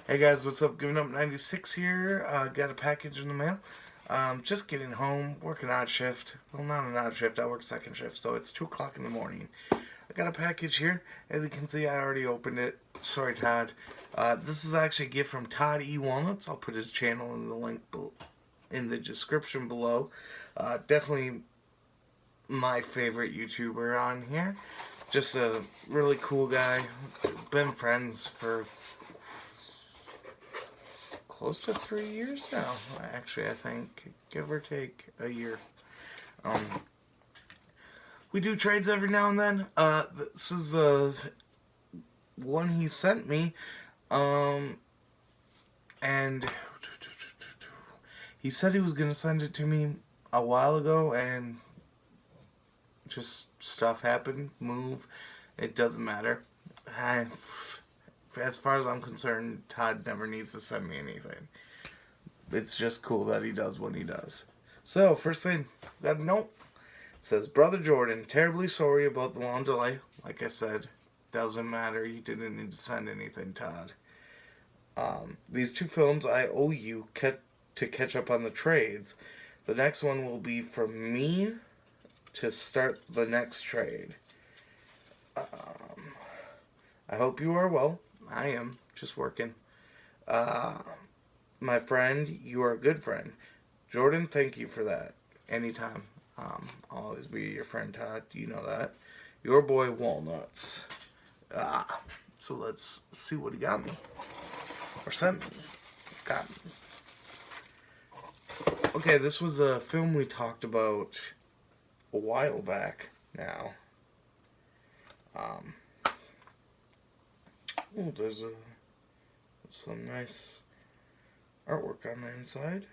Hey guys, what's up? Giving up 96 here. Got a package in the mail. Just getting home, working odd shift. Well, not an odd shift, I work second shift, so it's 2 o'clock in the morning. I got a package here. As you can see, I already opened it. Sorry, Todd. This is actually a gift from Todd E Walnuts. I'll put his channel in the link in the description below. Definitely my favorite YouTuber on here. Just a really cool guy. Been friends for close to 3 years now. Actually, I think, give or take a year. We do trades every now and then. This is one he sent me, and he said he was gonna send it to me a while ago, and just stuff happened, move. It doesn't matter. As far as I'm concerned, Todd never needs to send me anything. It's just cool that he does what he does. So, first thing, got a note. It says, Brother Jordan, terribly sorry about the long delay. Like I said, doesn't matter. You didn't need to send anything, Todd. These 2 films I owe you to catch up on the trades. The next one will be from me to start the next trade. I hope you are well. I am. Just working. My friend, you are a good friend. Jordan, thank you for that. Anytime. I'll always be your friend, Todd. You know that. Your boy, Walnuts. So let's see what he got me. Or sent me. Got me. Okay, this was a film we talked about a while back now. Oh, there's some nice artwork on the inside.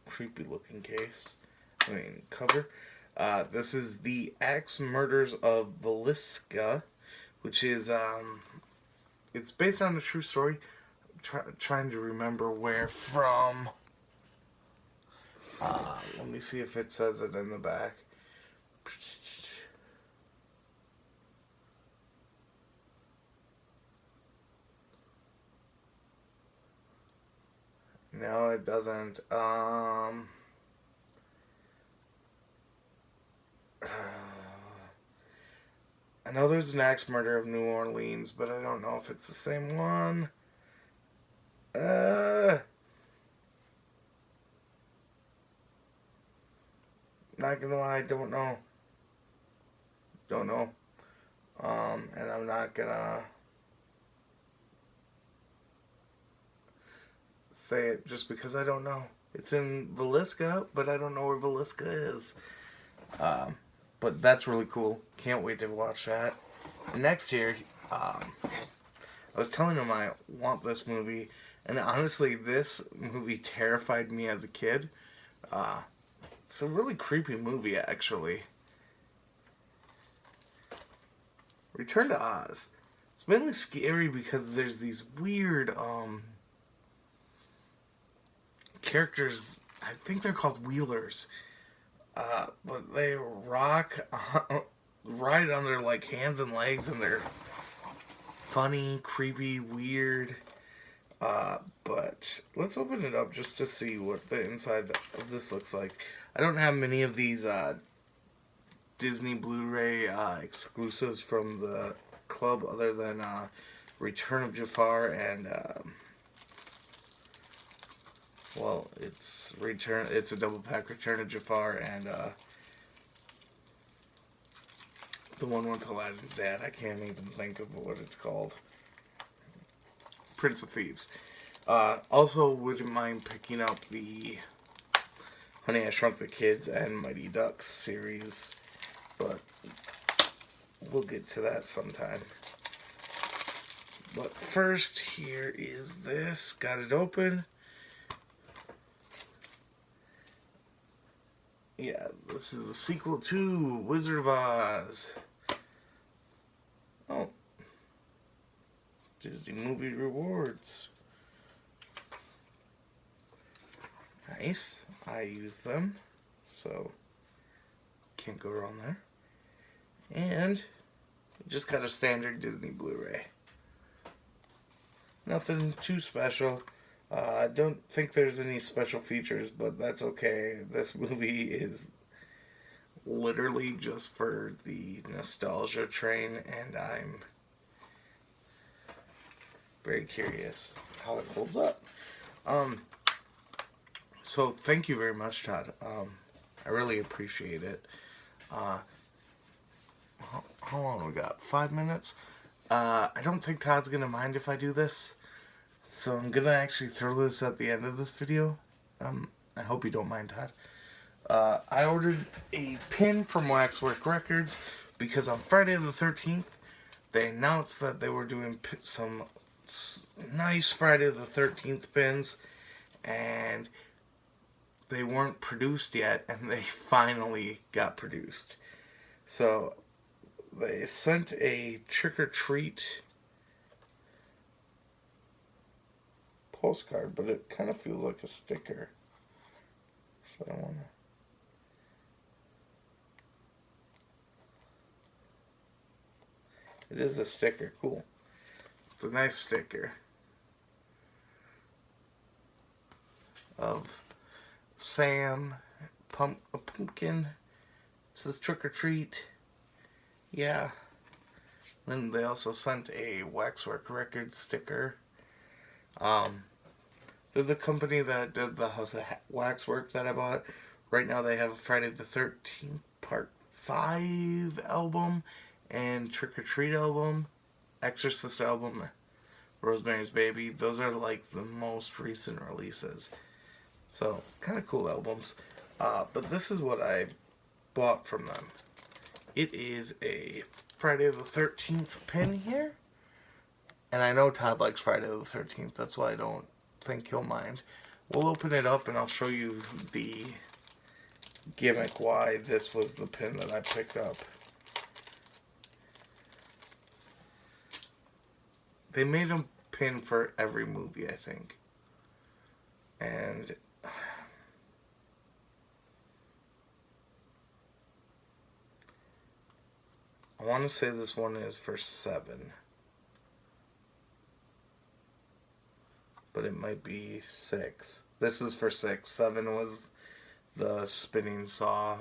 Creepy looking case. Cover. This is The Axe Murders of Villisca, which is, it's based on a true story. Trying to remember where from. Let me see if it says it in the back. No, it doesn't. I know there's an axe murder of New Orleans, but I don't know if it's the same one. Not gonna lie, don't know. Don't know. And I'm not gonna say it just because I don't know. It's in Villisca, but I don't know where Villisca is. But that's really cool. Can't wait to watch that. Next here, I was telling him I want this movie, and honestly, this movie terrified me as a kid. It's a really creepy movie, actually. Return to Oz. It's mainly scary because there's these weird, characters. I think they're called wheelers. But they rock right on their, like, hands and legs, and they're funny, creepy, weird. But let's open it up just to see what the inside of this looks like. I don't have many of these Disney Blu-ray exclusives from the club other than Return of Jafar and well, it's a double pack, Return of Jafar and the one with Aladdin's dad. I can't even think of what it's called. Prince of Thieves. Also, wouldn't mind picking up the Honey, I Shrunk the Kids and Mighty Ducks series, but we'll get to that sometime. But first, here is this. Got it open. Yeah, this is the sequel to Wizard of Oz. Oh. Disney Movie Rewards. Nice. I use them, so can't go wrong there. And Just got a standard Disney Blu-ray. Nothing too special. I don't think there's any special features, but that's okay. This movie is literally just for the nostalgia train, and I'm very curious how it holds up. So thank you very much, Todd. I really appreciate it. How long we got? 5 minutes? I don't think Todd's gonna mind if I do this. So I'm gonna actually throw this at the end of this video. I hope you don't mind, Todd. I ordered a pin from Waxwork Records because on Friday the 13th, they announced that they were doing some nice Friday the 13th pins, and they weren't produced yet, and they finally got produced. So they sent a trick-or-treat postcard, but it kind of feels like a sticker. So I don't want to... It is a sticker. Cool. It's a nice sticker of Sam, a pumpkin. It says trick or treat. Yeah. Then they also sent a Waxwork Records sticker. They're the company that did the House of Waxwork that I bought. Right now they have a Friday the 13th Part 5 album and Trick or Treat album, Exorcist album, Rosemary's Baby. Those are like the most recent releases. So, kind of cool albums. But this is what I bought from them. It is a Friday the 13th pin here. And I know Todd likes Friday the 13th. That's why I don't think he'll mind. We'll open it up and I'll show you the gimmick why this was the pin that I picked up. They made a pin for every movie, I think. And I want to say this one is for 7. But it might be 6. This is for 6. 7 was the spinning saw.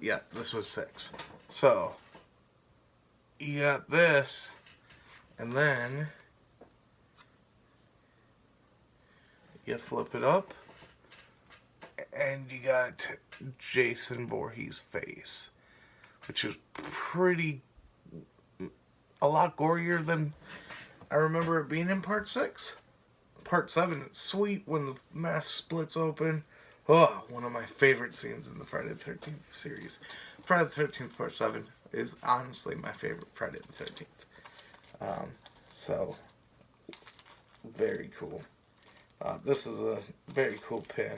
Yeah, this was 6. So, you got this, and then you flip it up, and you got Jason Voorhees' face, which is a lot gorier than I remember it being in Part 6. Part 7, it's sweet when the mask splits open. Oh, one of my favorite scenes in the Friday the 13th series. Friday the 13th Part 7 is honestly my favorite Friday the 13th. So, very cool. This is a very cool pin.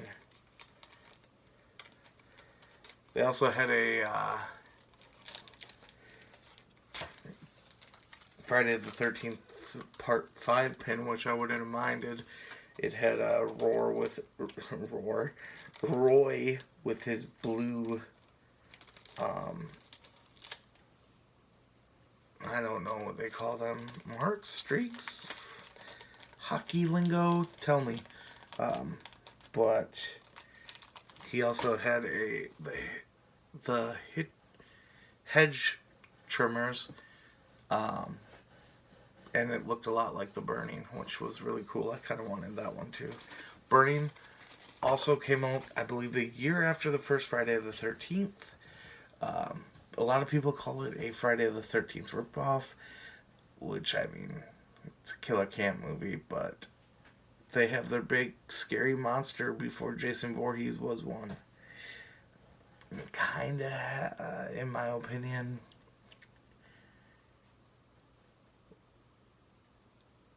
They also had a Friday the 13th Part 5 pin, which I wouldn't have minded. It had a Roy with his blue, I don't know what they call them, marks, streaks, hockey lingo, tell me. But he also had the hedge trimmers, and it looked a lot like the Burning, which was really cool. I kind of wanted that one too. Burning also came out, I believe, the year after the first Friday the 13th. A lot of people call it a Friday the 13th ripoff, which, I mean, it's a killer camp movie, but they have their big scary monster before Jason Voorhees was one. Kinda, in my opinion,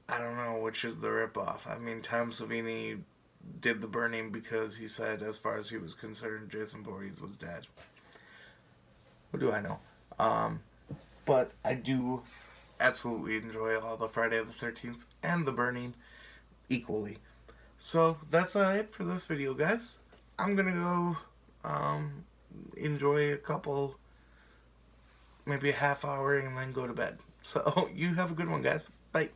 I don't know which is the ripoff. I mean, Tom Savini did The Burning because he said, as far as he was concerned, Jason Voorhees was dead. What do I know? But I do absolutely enjoy all the Friday the 13th and The Burning equally. So, that's it for this video, guys. I'm gonna go enjoy a couple maybe a half hour, and then go to bed. So you have a good one, guys. Bye.